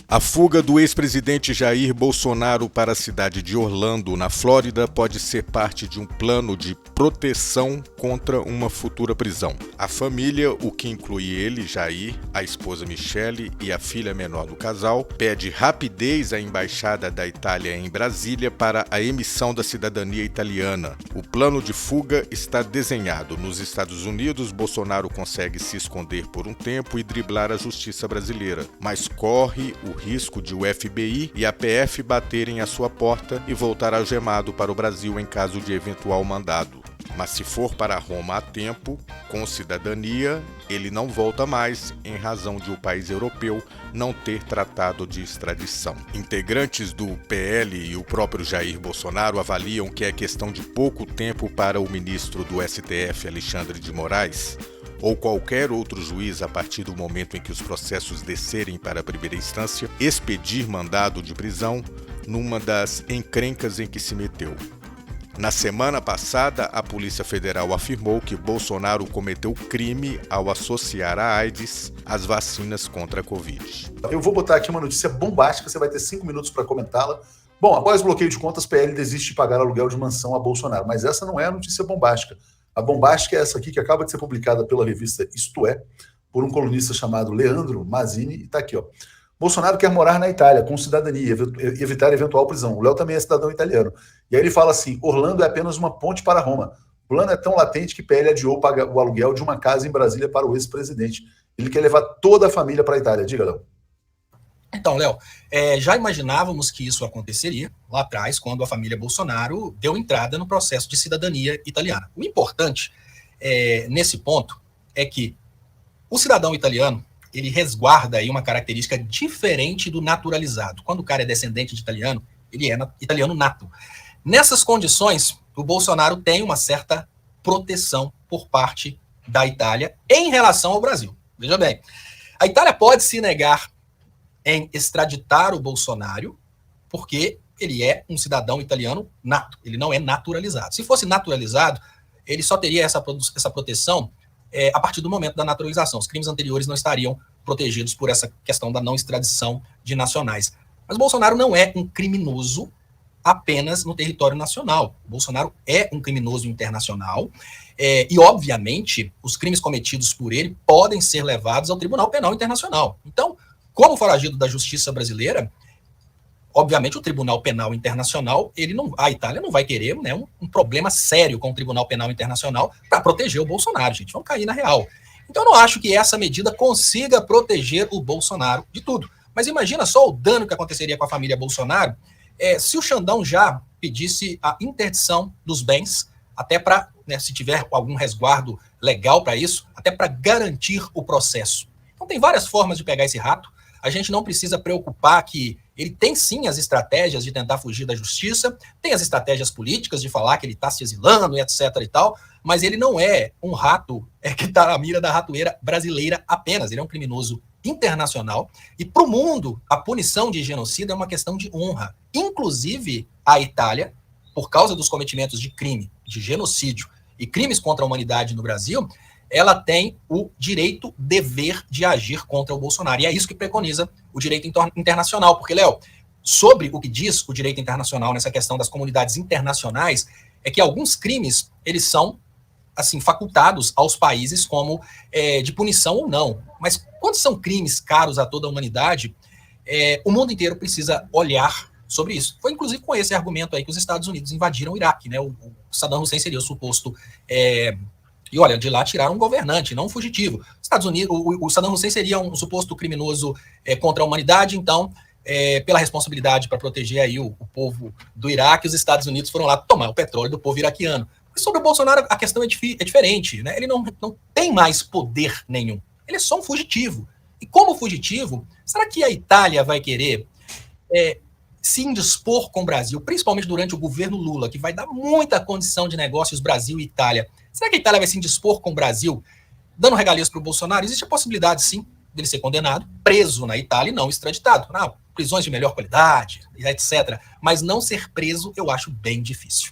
A fuga do ex-presidente Jair Bolsonaro para a cidade de Orlando, na Flórida, pode ser parte de um plano de proteção contra uma futura prisão. A família, o que inclui ele, Jair, a esposa Michele e a filha menor do casal, pede rapidez à embaixada da Itália em Brasília para a emissão da cidadania italiana. O plano de fuga está desenhado. Nos Estados Unidos, Bolsonaro consegue se esconder por um tempo e driblar a justiça brasileira, mas corre o risco de o FBI e a PF baterem à sua porta e voltar algemado para o Brasil em caso de eventual mandado. Mas se for para Roma a tempo, com cidadania, ele não volta mais em razão de o país europeu não ter tratado de extradição. Integrantes do PL e o próprio Jair Bolsonaro avaliam que é questão de pouco tempo para o ministro do STF, Alexandre de Moraes, ou qualquer outro juiz, a partir do momento em que os processos descerem para a primeira instância, expedir mandado de prisão numa das encrencas em que se meteu. Na semana passada, a Polícia Federal afirmou que Bolsonaro cometeu crime ao associar a AIDS às vacinas contra a Covid. Eu vou botar aqui uma notícia bombástica, você vai ter 5 minutos para comentá-la. Bom, após bloqueio de contas, PL desiste de pagar aluguel de mansão a Bolsonaro, mas essa não é a notícia bombástica. A bombástica é essa aqui, que acaba de ser publicada pela revista Isto É, por um colunista chamado Leandro Mazzini, e está aqui, ó. Bolsonaro quer morar na Itália, com cidadania, evitar eventual prisão. O Léo também é cidadão italiano. E aí ele fala assim, Orlando é apenas uma ponte para Roma. O plano é tão latente que PL adiou o aluguel de uma casa em Brasília para o ex-presidente. Ele quer levar toda a família para a Itália. Diga, Léo. Então, Léo, já imaginávamos que isso aconteceria lá atrás, quando a família Bolsonaro deu entrada no processo de cidadania italiana. O importante nesse ponto é que o cidadão italiano, ele resguarda aí uma característica diferente do naturalizado. Quando o cara é descendente de italiano, ele é italiano nato. Nessas condições, o Bolsonaro tem uma certa proteção por parte da Itália em relação ao Brasil. Veja bem, a Itália pode se negar em extraditar o Bolsonaro, porque ele é um cidadão italiano nato, ele não é naturalizado. Se fosse naturalizado, ele só teria essa proteção a partir do momento da naturalização. Os crimes anteriores não estariam protegidos por essa questão da não extradição de nacionais. Mas Bolsonaro não é um criminoso apenas no território nacional. O Bolsonaro é um criminoso internacional e, obviamente, os crimes cometidos por ele podem ser levados ao Tribunal Penal Internacional. Então, como foragido da justiça brasileira, obviamente o Tribunal Penal Internacional, a Itália não vai querer, né, um problema sério com o Tribunal Penal Internacional para proteger o Bolsonaro, gente. Vamos cair na real. Então eu não acho que essa medida consiga proteger o Bolsonaro de tudo. Mas imagina só o dano que aconteceria com a família Bolsonaro se o Xandão já pedisse a interdição dos bens, até para, né, se tiver algum resguardo legal para isso, até para garantir o processo. Então tem várias formas de pegar esse rato. A gente não precisa preocupar que ele tem sim as estratégias de tentar fugir da justiça, tem as estratégias políticas de falar que ele está se exilando e etc e tal, mas ele não é um rato que está à mira da ratoeira brasileira apenas, ele é um criminoso internacional e para o mundo a punição de genocídio é uma questão de honra. Inclusive a Itália, por causa dos cometimentos de crime, de genocídio e crimes contra a humanidade no Brasil, ela tem o direito, dever de agir contra o Bolsonaro. E é isso que preconiza o direito internacional. Porque, Léo, sobre o que diz o direito internacional nessa questão das comunidades internacionais, é que alguns crimes, eles são, assim, facultados aos países como de punição ou não. Mas quando são crimes caros a toda a humanidade, o mundo inteiro precisa olhar sobre isso. Foi, inclusive, com esse argumento aí que os Estados Unidos invadiram o Iraque, né? O Saddam Hussein seria o suposto... E olha, de lá tiraram um governante, não um fugitivo. Estados Unidos, o Saddam Hussein seria um suposto criminoso contra a humanidade, então, pela responsabilidade para proteger aí o povo do Iraque, os Estados Unidos foram lá tomar o petróleo do povo iraquiano. E sobre o Bolsonaro, a questão é diferente, né? Ele não tem mais poder nenhum. Ele é só um fugitivo. E como fugitivo, será que a Itália vai querer se indispor com o Brasil, principalmente durante o governo Lula, que vai dar muita condição de negócios Brasil e Itália? Será que a Itália vai se indispor com o Brasil, dando regalias para o Bolsonaro? Existe a possibilidade, sim, dele ser condenado, preso na Itália e não extraditado. Prisões de melhor qualidade, etc. Mas não ser preso, eu acho bem difícil.